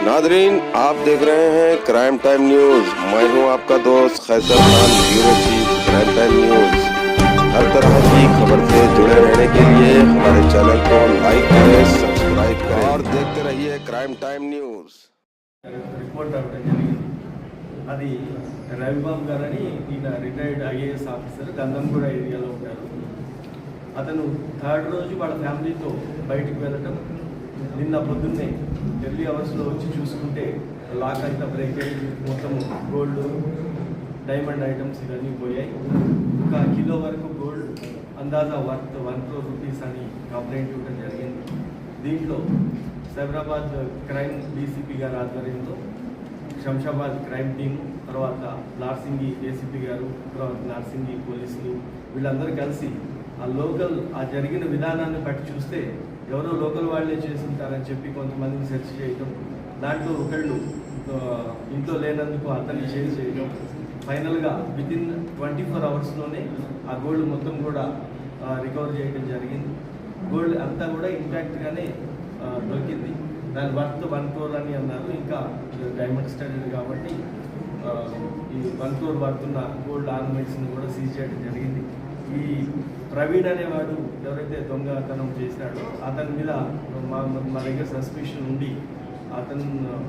Nadreen, आप देख रहे हैं क्राइम टाइम न्यूज। मैं हूं आपका दोस्त Khaiser Khan, bureau chief crime time news. हर तरह की खबर से जुड़े रहने के लिए हमारे चैनल को लाइक करें, सब्सक्राइब करें और देखते रहिए क्राइम टाइम न्यूज। రిపోర్ట్ అవ్వడం జరిగింది. అది రవిబాబు గారని ఈయన రిటైర్డ్ ఐఏఎస్ ఆఫీసర్, గంధంగూడ ఏరియాలో ఉంటారు. అతను థర్డ్ రోజు వాళ్ళ ఫ్యామిలీతో బయటికి వెళ్ళటం, నిన్న పొద్దున్నే ఎర్లీ అవర్స్లో వచ్చి చూసుకుంటే లాక్ అంతా బ్రేక్ అయ్యి మొత్తం గోల్డ్, డైమండ్ ఐటమ్స్ ఇవన్నీ పోయాయి. ఒక కిలో వరకు గోల్డ్ అందాజా వర్త్ 1 crore రూపీస్ అని కంప్లైంట్ ఇవ్వడం జరిగింది. దీంట్లో సైబరాబాద్ క్రైమ్ డీసీపీ గారి ఆధ్వర్యంలో శంషాబాద్ క్రైమ్ టీమ్, తర్వాత నార్సింగి ఏసీపీ గారు, తర్వాత నార్సింగి పోలీసులు వీళ్ళందరూ కలిసి ఆ జరిగిన విధానాన్ని బట్టి చూస్తే ఎవరో లోకల్ వాళ్ళే చేసుకుంటారని చెప్పి కొంతమందిని సెర్చ్ చేయడం, దాంట్లో ఒకళ్ళు ఇంట్లో లేనందుకు అతన్ని చేంజ్ చేయడం, ఫైనల్గా వితిన్ 24 అవర్స్లోనే ఆ గోల్డ్ మొత్తం కూడా రికవర్ చేయడం జరిగింది. గోల్డ్ అంతా కూడా ఇంపాక్ట్గానే దొరికింది. దాని వర్త్ 1 crore అని అన్నారు. ఇంకా డైమండ్ స్టడీడ్ కాబట్టి ఈ 1 crore వర్త్ ఉన్న గోల్డ్ ఆర్నమెంట్స్ని కూడా సీజ్ చేయడం జరిగింది. ఈ ప్రవీణ్ అనేవాడు ఎవరైతే దొంగతనం చేశాడో అతని మీద మా దగ్గర సస్పిషన్ ఉండి అతను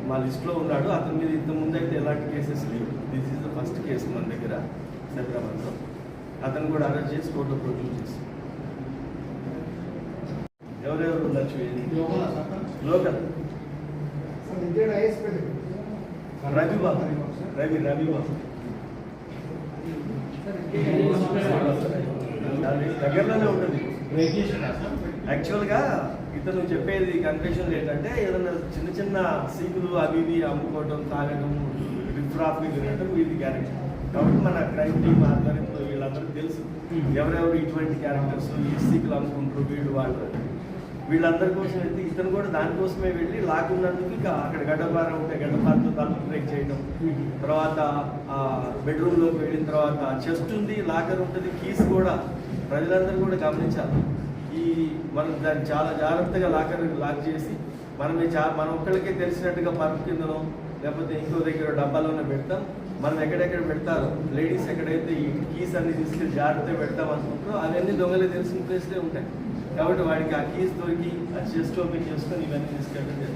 మా లిస్ట్లో ఉన్నాడు. అతని మీద ఇంతకుముందు అయితే ఎలాంటి కేసెస్ లేవు. This is the first case మన దగ్గర సైబరాబాద్లో. అతను కూడా అరెస్ట్ చేసి కోర్టులో ప్రొడ్యూస్ చేస్తాం. ఎవరెవరు ఉండొచ్చు? లోకల్ రవిబాబు, రవిబాబు దగ్గరలోనే ఉంటుంది. యాక్చువల్గా ఇతను చెప్పేది కన్ఫెషన్ ఏంటంటే ఏదైనా చిన్న చిన్న సీకులు అవి ఇవి అమ్ముకోవటం, తాగడం, రిఫ్రాఫ్ తినడం ఇది క్యారెక్టర్. కాబట్టి మన క్రైమ్ టీమ్ ఆధ్వర్యంలో వీళ్ళందరికీ తెలుసు ఎవరెవరు ఇటువంటి క్యారెక్టర్స్, ఈ సీకులు అమ్ముకుంటారు వీళ్ళందరి కోసం అయితే ఇతను కూడా దానికోసమే వెళ్ళి లాక్కున్నందుకు ఇక అక్కడ గడ్డపార ఉంటే గడ్డపారతో తలుపు బ్రేక్ చేయడం, తర్వాత బెడ్రూమ్లోకి వెళ్ళిన తర్వాత చెస్ట్ ఉంది, లాకర్ ఉంటుంది, కీస్ కూడా ప్రజలందరూ కూడా గమనించాలి. మనం దాన్ని చాలా జాగ్రత్తగా లాక్ చేసి మనం ఒక్కళ్ళకే తెలిసినట్టుగా పరుపు కిందనో లేకపోతే ఇంకో దగ్గర డబ్బాలోనే పెడతాం. మనం ఎక్కడెక్కడ పెడతారో లేడీస్ ఎక్కడైతే ఈ కీస్ అన్ని తీసుకెళ్ళి జాగ్రత్తగా పెడతాం అనుకుంటారో అవన్నీ దొంగలే తెలిసిన ప్లేస్లే ఉంటాయి. కాబట్టి వాడికి ఆ కీస్ దొరికి ఆ చెస్ట్ ఓపెన్ చేసుకొని ఇవన్నీ తీసుకెళ్ళడం